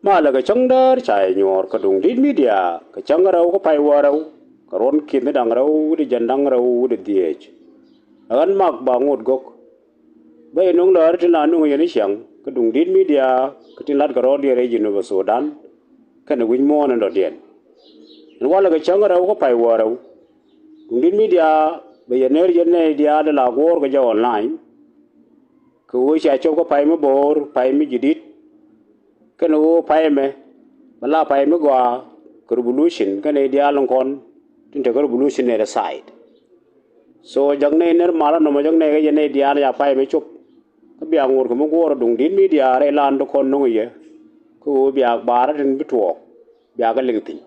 ma la ga changdar chai nyor ka dung dit media ka changarau ka pai warau ka ron kin dang rau di jandang rau di diech agan mak bangut gok bay nong lar tin la nong yen siang ka dung dit media ka tin lat ka ro di re jinu Sudan ka na win mo na do dien wala ga changarau ka pai warau dung dit media bay yer yen dia de la gor ga ja online ka wo cha chau ka pai ma bor pai mi jidit ka no pai me bala pai me gwa revolution ka ne dia long kon tin te revolution ne side so jang ne ner mala no jang ne ga ne dia ya pai me chup ka bia ngor ko mo gor dung din media re lan do kon no ye ko bia bar tin bitwo bia ga ling tin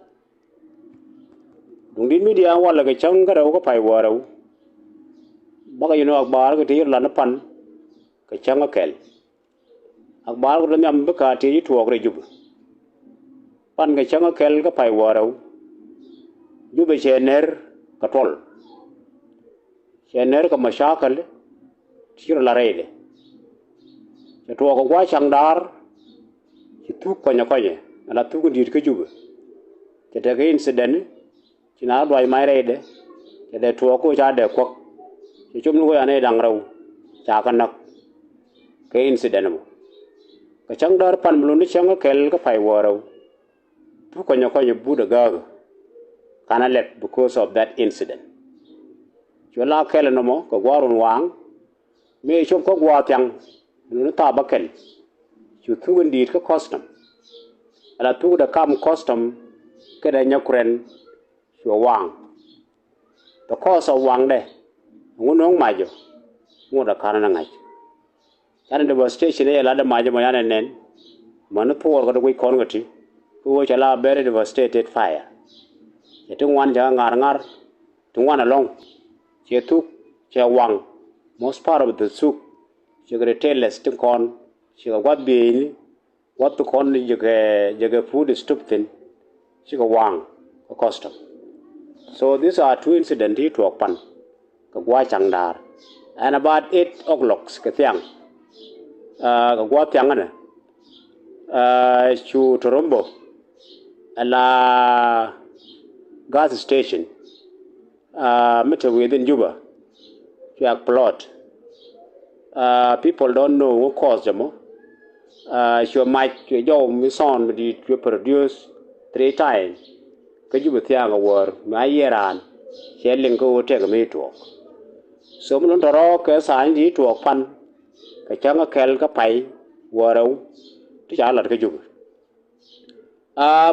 dung din media wala ga chang ga ro ka pai waro ba ga yino akbar ga ti la na pan ka chang kel akbar ko nyam ba ka ti tuo re jub pan ga chang kel ka pai waro jube chener ka tol chener ka mashakal tiro la rede che tuo ko gwa chang dar ki tu ko nya ala tu ko dir ka jub che te ga incident china dwai mai rede che de tuo ko cha de ko che chum ko ane dang rau cha kan nak ke incident mo ka chang dar pan mlu ni chang kel ka pai waro tu ko nya bu da ga kana let because of that incident chola kel no mo ko gwarun wang me chom ko gwa tyang nu ta ba kel chu tu ndi ka custom ala tu da kam custom ke da nyakren cho wang the cost of wang de ngunong ma jo mu da kana na ngai yana devastation ya la da ma jo ma yana nen manu por ko ko kon ngati ko chala very devastated fire tung wan ja ngar tung wan along che tu che wang most part of the soup che gre teles tung kon che ga wat be ni wat to kon ni je food stupid che ga wang ko custom so these are two incidents to pan ka gwa changdar and about 8 o'clock ka tyang ka gwa tyang na chu torombo ala gas station meter within Juba to plot people don't know what caused them your mic your son to produce 3 times ka Juba thiang war ma yeran shelling ko take me to so mun to ro ka san di to pan ka changa kel ka pai waro ti chalat ka Juba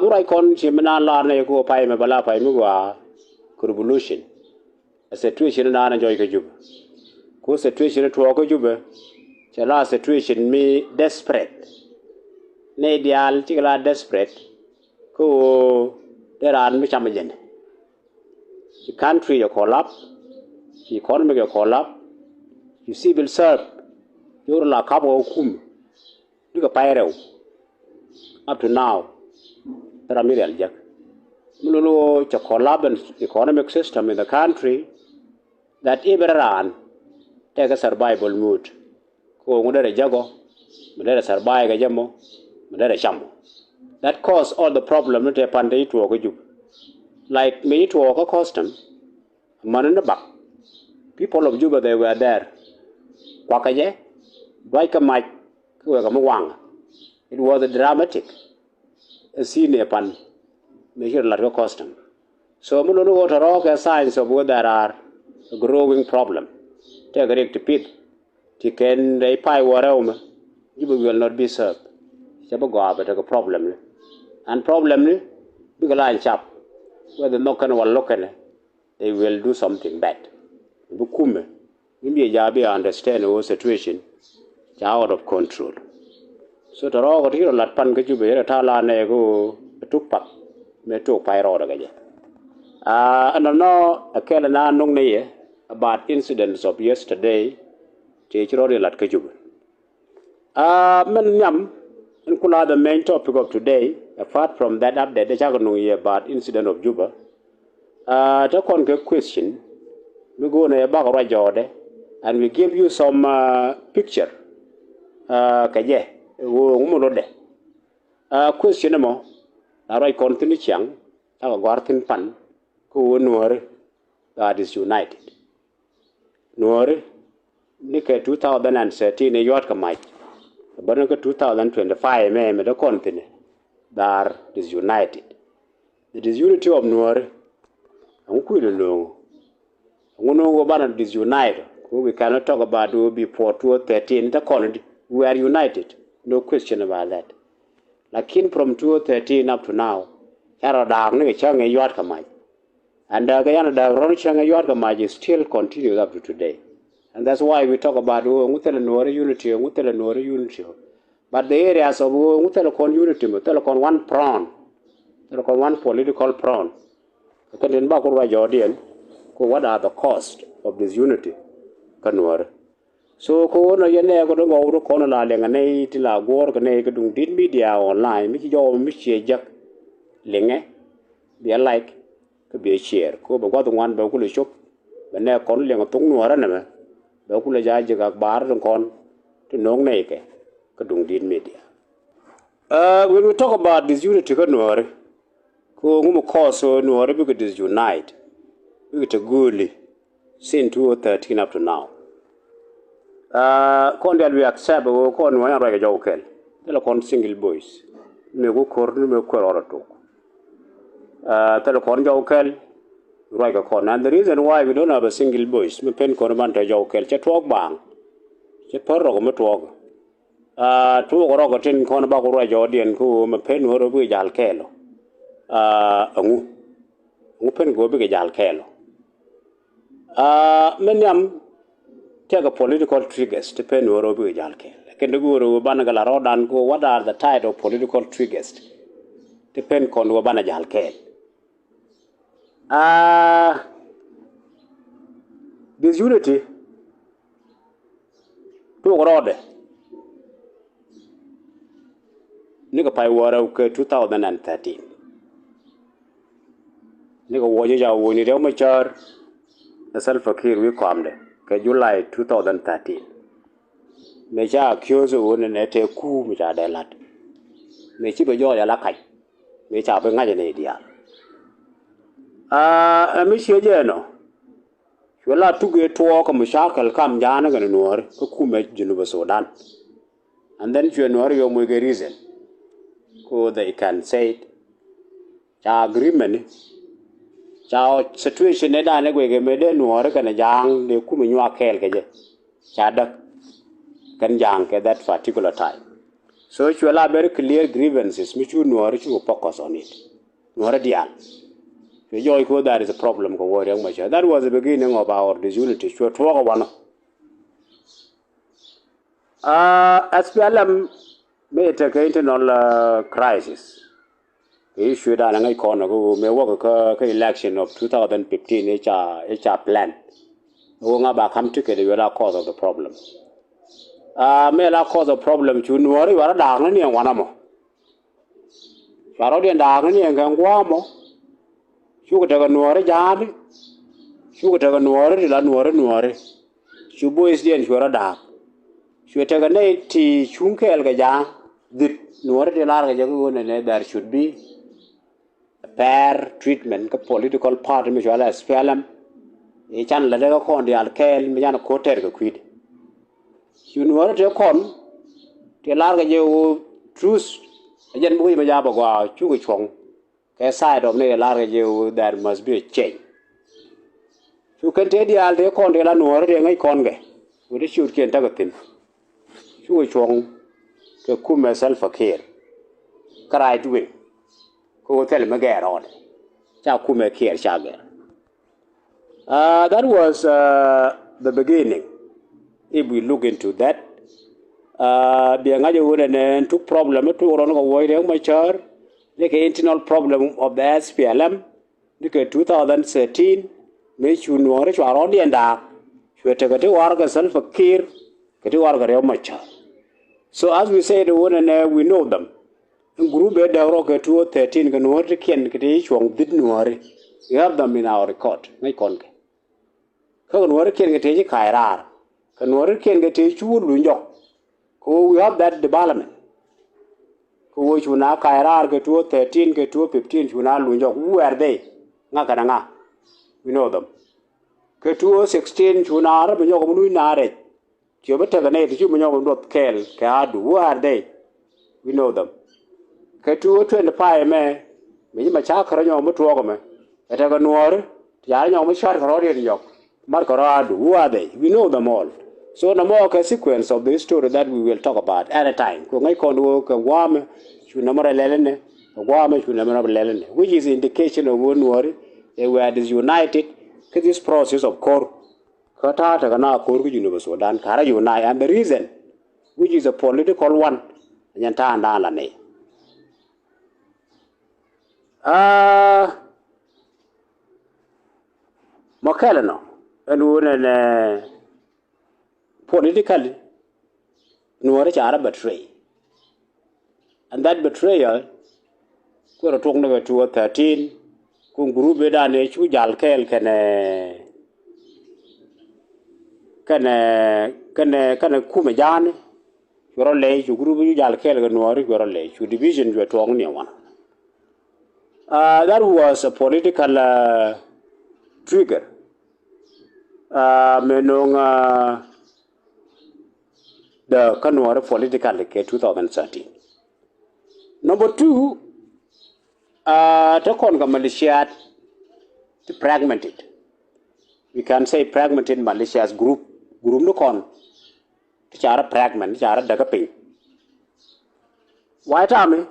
murai kon chimna la ne ko pai me bala pai mu wa revolution a situation na na joy ka Juba ko situation to ko Juba chala situation me desperate ne ideal ti la desperate ko there are mi chamajen the country you collapse the economy you collapse you civil serve your la kabo kum diga paireu up to now there are million jack mululu to collapse economic system in the country that everyone take a survival mood ko ngudere jago mudere survive ga jamo mudere chamo that cause all the problem not happen to go Juba like me to work a custom man in the back people of Juba they were there kwakaje dwai ka mic ko ga mwang it was a dramatic a scene upon measure like a custom so mululu water rock a signs of where there are a growing problem take a to pit to can they pie whatever Juba will not be served chaba go but a problem and problem ni big line chap whether no can or local they will do something bad bukume maybe ya be understand the situation out of control so to ro ro lat pan ka Juba ra ta la ne go tukpak me tok pai ro da ga and no akela na nong ne about incidents of yesterday te chiro lat ka Juba men nyam and kula the main topic of today apart from that update the chago about incident of Juba to kon ke question we go na ba ro jode and we give you some picture kaje wo ngumo de question mo na roi kon tin chiang ta go gar tin pan ko nuore that is united nuore ni ke 2013 ne yot ka mai ban ka 2025 me da kon tin that is united the disunity of nuore an ku le lo ngono go bana disunited we cannot talk about before 2013 the colony we are united no question about that lakin from 2013 up to now yara da ne chang e yot kamai and ga yana da ron chang e yot kamai is still continues up to today and that's why we talk about ngutela no unity but the areas of ngutela con unity ngutela con one prawn ngutela con one political prawn kan den ba ko wa jordian ko what are the cost of this unity kanwar so ko no yene ko do ngoro ko no la lenga nei ti la gor ko nei ko dung dit media online mi jo mi che jak lenge be like ko be share ko ba ko wan ba ko le shop ba ne kon lenga tung nuara na ba ko le ja ga bar don kon to nong nei ke ko dung dit media when we talk about this unity kanwar ko ngumo ko so nuara bi ko disunite we to goodly since 2013 up to now kon we accept ko kon wa ra ga jokel tele kon single boys me go kor me ko ora to tele kon jokel ra ga kon and the reason why we don't have a single boys me pen kon man ta jokel che tok bang che porro me tok tu ko ro ko tin kon ba ko ra jodien ko me pen ho ro bi jal kelo ngu pen go bi jal kelo menyam take a political triggers depend on what we jalke kendo guru banagala rodan go what are the type of political triggers depend on what bana jalke this unity to rode nika pai wara ke 2013 nika woje ja woni rew ma char self fakir we kamde ke July 2013 me cha accuse won ne te ku mi cha de lat me chi be jo ya la kai me cha be ngaje ne dia mi che je no wala tuge to ko mu shakal kam jana ga nuor ko ku me jinu Sudan and then you know yo mo ge reason ko they can say cha agreement cha situation ne da ne ge me de nuor ka na jang de ku mi nywa kel ke je cha dak kan jang ke that particular time so you will have very clear grievances which you nuor you focus on it nuor dial so yo ko that is a problem ko wo yang ma cha that was the beginning of our disunity so to go one SPLM made a internal crisis issue that ngai kon go me work ka election of 2015 HR plan go nga ba come together with the cause of the problem me la cause of problem chu nuori wara da ngani wana mo faro de da ngani ngan gwa mo chu ko daga nuori jadi chu ko daga nuori la nuori chu boys den wara da chu daga ne ti chunkel ga ja dit nuori de la ga jago ne there should be fair treatment ka political party me wala SPLM e chan la daga kon di alkel me jana ko ter ga kwid yunuara te kon te lar ga je truth ajen bu ma ja ba gwa chu ko chong ke side of ne lar ga je there must be a change chu kan te di al te kon de la nuora de ngai kon ge wo de shoot ken ta ga tin chu ko chong ke ku me self care krai tu ko tel me ga ron cha ku me care cha ga that was the beginning. If we look into that, being a took problem to run away my chair, like internal problem of the SPLM, like 2013, make you know it are only and dark. You take a work self a care, get to work a much. So as we say the one and we know them. In group bed rock 2013 can work can get each one didn't worry. We have them in our record, my conke. Can work can get a kairar. Can work can get a chur lunjok. We have that development. Ko chuna kairar ke 2013 ke 2015 chuna lunjo who are they? Nga kana nga. We know them. Ke 2016 chuna ara bunyo ko munu nare. Kyo bete gane ti bunyo ko ndot kel ke adu who are they? We know them. Ke 2025 me ma cha khara nyo mutu ko me. Eta ga nuor ya nyo mu shar khara ri nyo. Mar khara adu who are they? We know them all. So the more sequence of this story that we will talk about at a time. Ko ngai kon wo ka wame chuna mara lelene. Wame chuna mara lelene. Which is indication of one worry. They were disunited. This process of core kata ta kana core ku University of Sudan kara unite and the reason which is a political one nyanta anda la ne makalano and one politically no chara betray and that betrayal ko to ngwe 2013 kun group da ne chu jal kel kana kuma jane yoro le chu group ju jal kel ga no ri yoro le chu division ju to ne one that was a political trigger menong the kanwar political ke 2013 number 2 to kon ga militia to fragmented. We can say fragmented militia's group no kon to chara fragment chara daga ping. White Army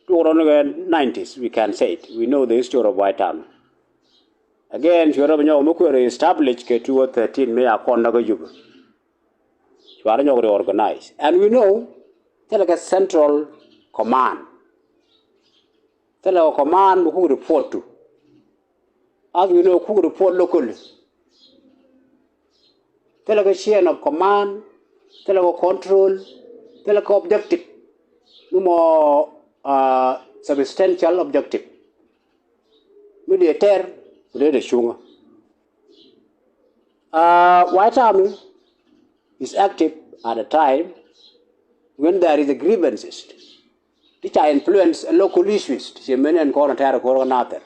to around the 90s we can say it. We know the history of White Army. Again, Shura Banyo Mukuri established ke 2013 me akon daga yuba. Shura Banyo organized. And we know like a central command. Tell our command who report to. As we know, who report locally. Tell a chain of command, tell our control, tell our objective. No more substantial objective. Military, the sugar. White Army is active at a time when there is a grievances. Which are influence local issues. See, many and corner terror coronator.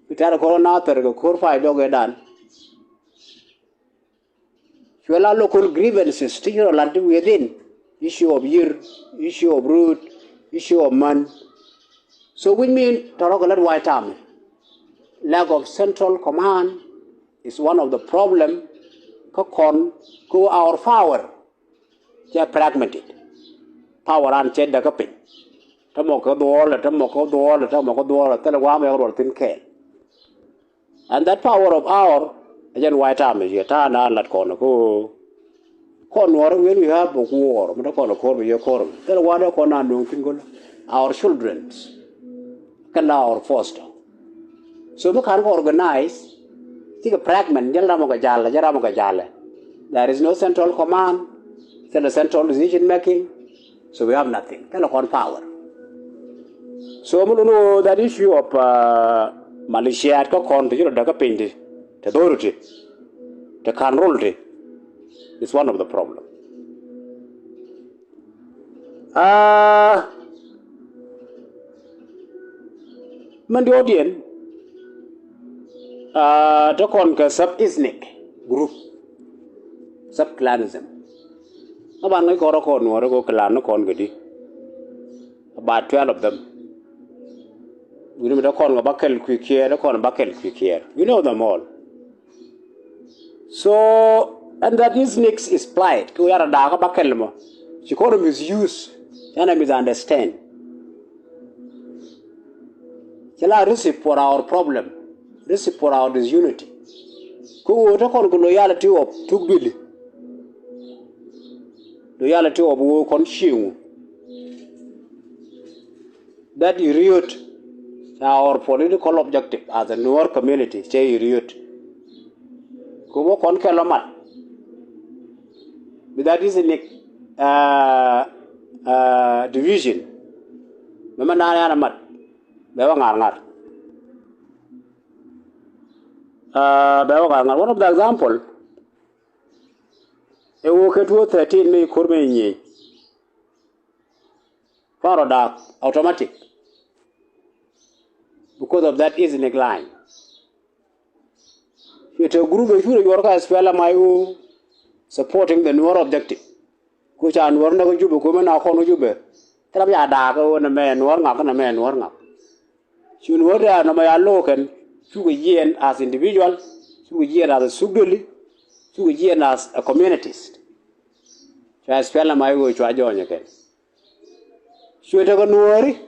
We terror coronator, go corfy dog done. You allow local grievances, still land within issue of year, issue of root, issue of month. So we mean Torogolat White Army. Lack of central command is one of the problems. Go our power. They are fragmented. Power and check the cupping. Tamoko door, Tamoko door, Tamoko door, Telewame or Tinkel. And that power of our again White Army, Yatana, and that corner go. Cornwall, when we have a war, I'm not going to call your corn. Tell what I can our children can our foster. So we can organize, take a fragment, Jaramogajala. There is no central command, there is central decision making. So we have nothing. Telecom power. So we know that issue of militia at Kokon, you know, Daka Pindi, the authority, the control is one of the problems. Mandiodian, the Konka sub-ethnic group, sub-clanism. About 12 of them. We know the corn of Buckle quick here, the corn of Buckle quick here. We know them all. So, and that is next is plight. We are a dark Buckelmo. She called him misuse, and I misunderstand. Shall I receive for our problem, receive for our disunity? Go to call loyalty of Tugbilly. Loyalty of war consume that irrite our political objective as a newer community. Say irrite. Go on Kalamat. But that is a division. Mamanaramat. Bewangar. One of the example. A worker 13 may Kurmeni. Paradox automatic because of that ethnic line. It a group of you work as well my supporting the Nuer objective. Which are Nuer na Juba kuma na kono Juba. Tell me a dog on a man Nuer ngak na man Nuer ngak. You know that no my local you yen as individual, you yen as a subduli, you yen as a communitist. So I spell my way to join again. So it a Nueri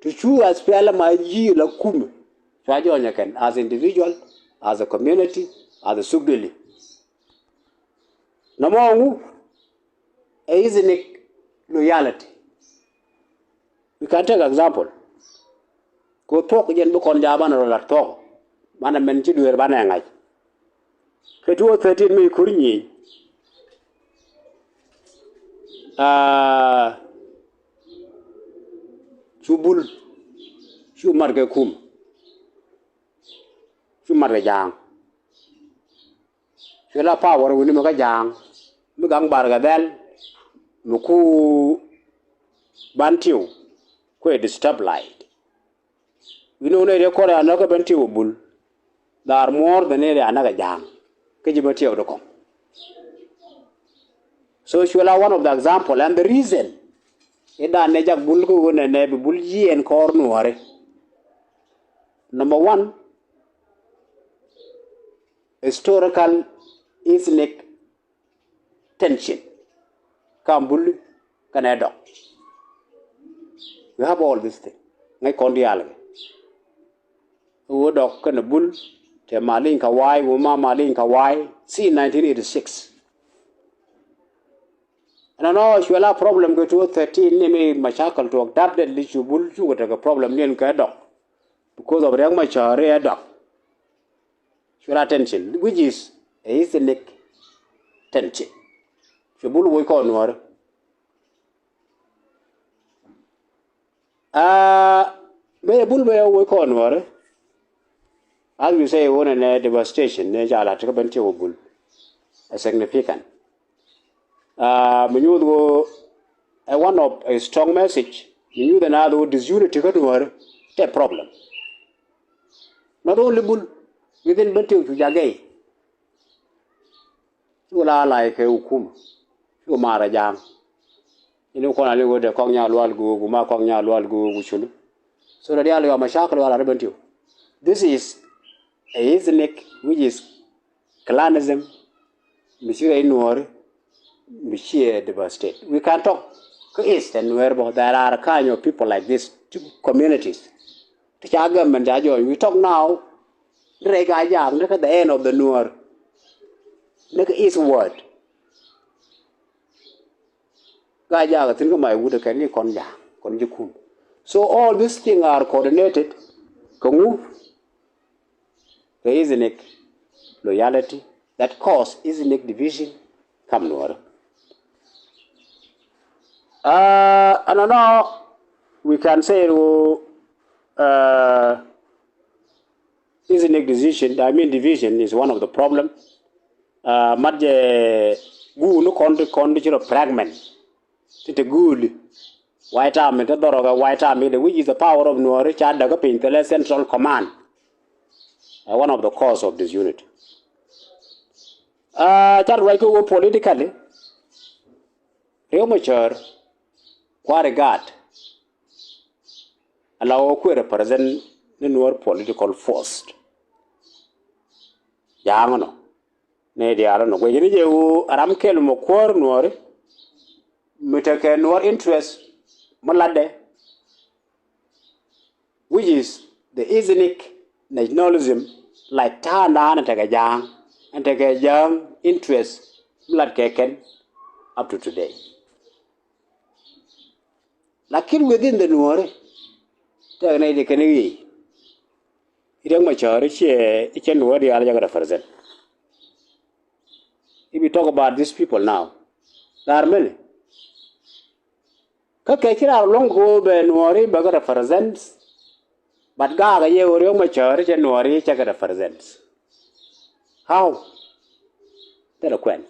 to choose as spell my ye la kum. So I join again as individual, as a community, as a subduli. No more ethnic loyalty. We can take example. Go talk again book on Jaban or Lato. Man, I mentioned you were banang. Ke 13 me kurinyi. Chubul. Chu marge kum. Chu marge jang. Chela power wini mga jang. Mugang barga del. Muku bantiu. Kwe disturb light. We know they call another bantiu bull. There are more than another jang. Kejibati of the com. So she will one of the example and the reason. Ida nejak bulku wone nebi bulji and cornuare. Number one, historical ethnic tension. Kambul Canada. We have all this thing. Ngay kondial. Udok kana bull te malin kawai wuma malin kawai see 1986. And I know she will have problem go to 13 name machakal to adapt that issue bull you got a problem near Kadok because of young machare dog. She will attention which is ethnic tension. She bull we call no me bull we call no as we say one and devastation ne jala take banti bull a significant. When you go one of a strong message, you knew the other disunity to a problem. Not only bull within Bantu to Jagay. You are like a ukum, you mara jam. You know, when I go to Konya Lualgo, Guma Konya Lualgo, Wushulu. So the Diallo Mashakal are Bantu. This is a ethnic which is clanism, Monsieur Noir. We share devastate. We can talk east and where there are kind of people like this, two communities. We talk now. Look at the end of the Noor. Look at east word. So all these things are coordinated. The ethnic loyalty that cause ethnic division come Noor. And now we can say ethnic division is one of the problems. Madje gu no condition of fragment. It's a good white army, the Doroga white army, which is the power of Nuori Chadagapin, the central command. One of the cause of this unit. Go politically. Mature. Quite a god. Allow to represent the new political force. Yamano. Ne they are no. When you Aramkel Mokor Nor, Mutake Nor interest Malade, which is the ethnic nationalism like Tana and Tagajang and Tagajang interest blood keken up to today. Lakin within the Nuore, the Canary, it young mature, each and word the other represent. If we talk about these people now, there are many. Kakakira long go be Nuore, Baga represents, but Gaga ye or young mature, and Nuore, Chaka represents. How? Tell a quen.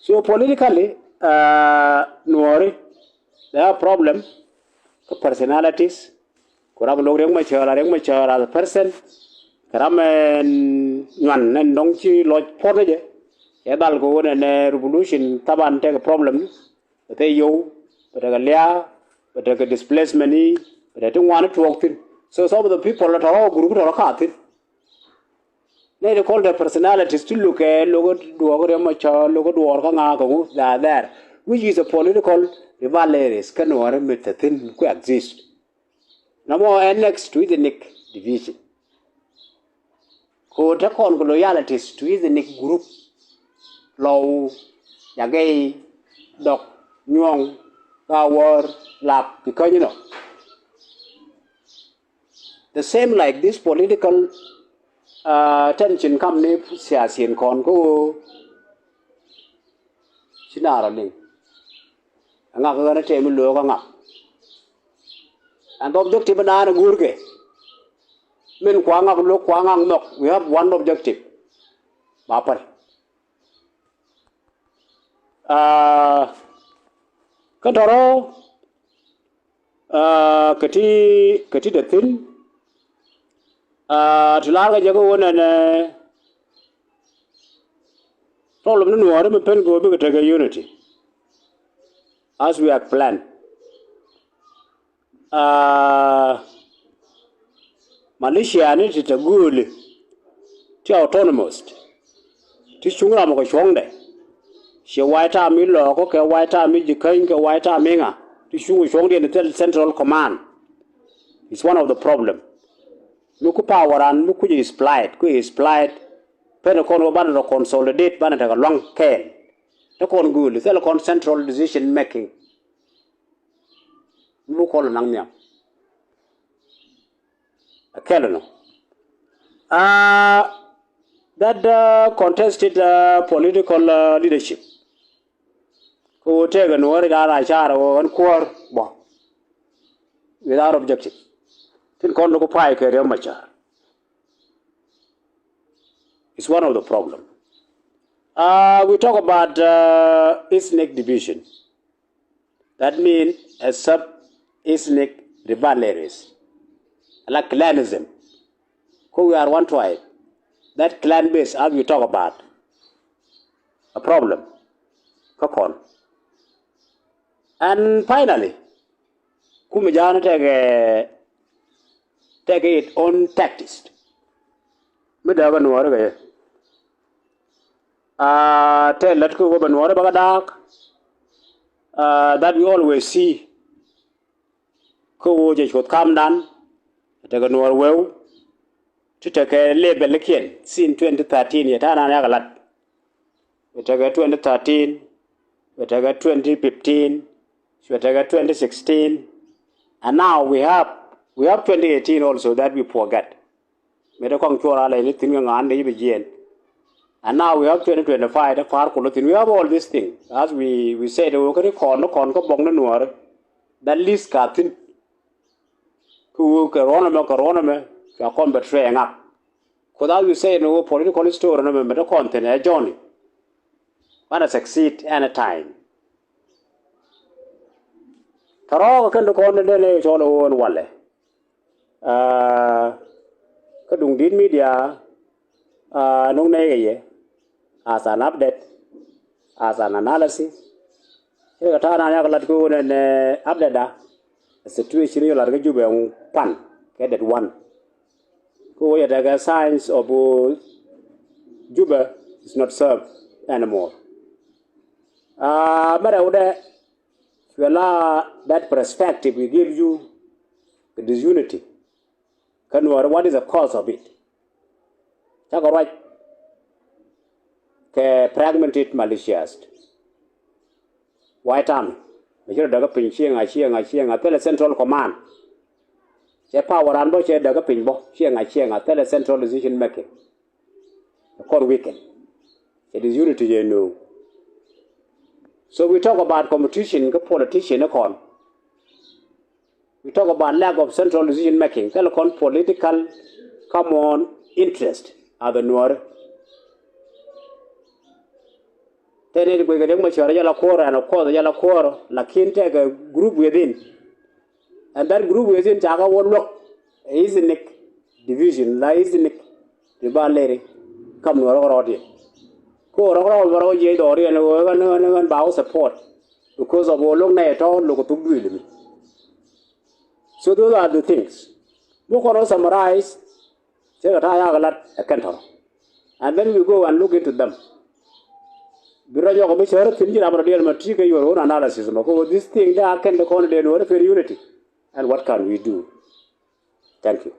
So politically, nuori they have problem personalities kurab log reng machara as a person karam nwan nen dong chi loj porde je e dal go ne revolution taban take a problem te yo but lia but displacement ni but te wan to walk so some of the people that are group to ka they call the personalities to look at logo do macha logo do ka nga ko there which is a political rivalries can or metatin coexist no more next to the nick division ko ta kon loyalties to the nick group low yagay dok nyong power lap because you know the same like this political tension come ne siasian kon ko sinara ning anga ko na temi lo ko nga and objective na na gurke men kwa nga lo kwa nga nok we have one objective bapar kadoro kati the thing tulaga jago wona ne problem no wore me pen go be take unity as we have planned Malaysia ni titaguli ti autonomous ti chungra mo ko chongde she white army lo ko ke white army jikan ke white army nga ti chungu chongde the central command is one of the problem Luku power and Luku is plight, Penacon ban consolidate ban a long cane. The con good, the con central decision making. Look all along them. A calendar. That contested political leadership. Who take an word or one core without objective. It's one of the problems. We talk about ethnic division. That means a sub-ethnic rivalries, like clanism. We are one tribe. That clan base, as we talk about, a problem. And finally, Kumijana take its own tactics. Tell let go that we always see. Ko je should come down. Take a well to take a label again. Since 2013, yet another. We take a 2013, we take a 2015, we take a 2016, and now we have 2018 also that we forget. And now we have 2025, we have all these things. As we said, that list Katin, who corona, betraying up. Because we say no political story, remember the content, a journey. Want to succeed anytime. Taro can the content all over Wale. Kadung din media nung nay as an update, as an analysis. Here ka na ya kalat ko ne update da situation yo larga jube un pan ke that one. Ko ya daga signs of Juba is not served anymore. But I would that perspective we give you the disunity. What is the cause of it? Take a right. Fragmented malicious. White army. Major Dagapin, I tell a central command. Che power and both Dagapin, I tell a central decision making. The core weekend. It is unity, you know. So we talk about competition, politician, we talk about lack of central decision making. Telecom political common interest are the Noor. Tene go ga ma chara jala core and of course jala core lakin take a group within. And that group within chaga won look ethnic division, la ethnic the balere come no rodi. Ko ro je do ri and go ba support because of all long na to look to build. So those are the things. Boko summarize and then we go and look into them. Your own analysis of this thing that can the unity and what can we do? Thank you.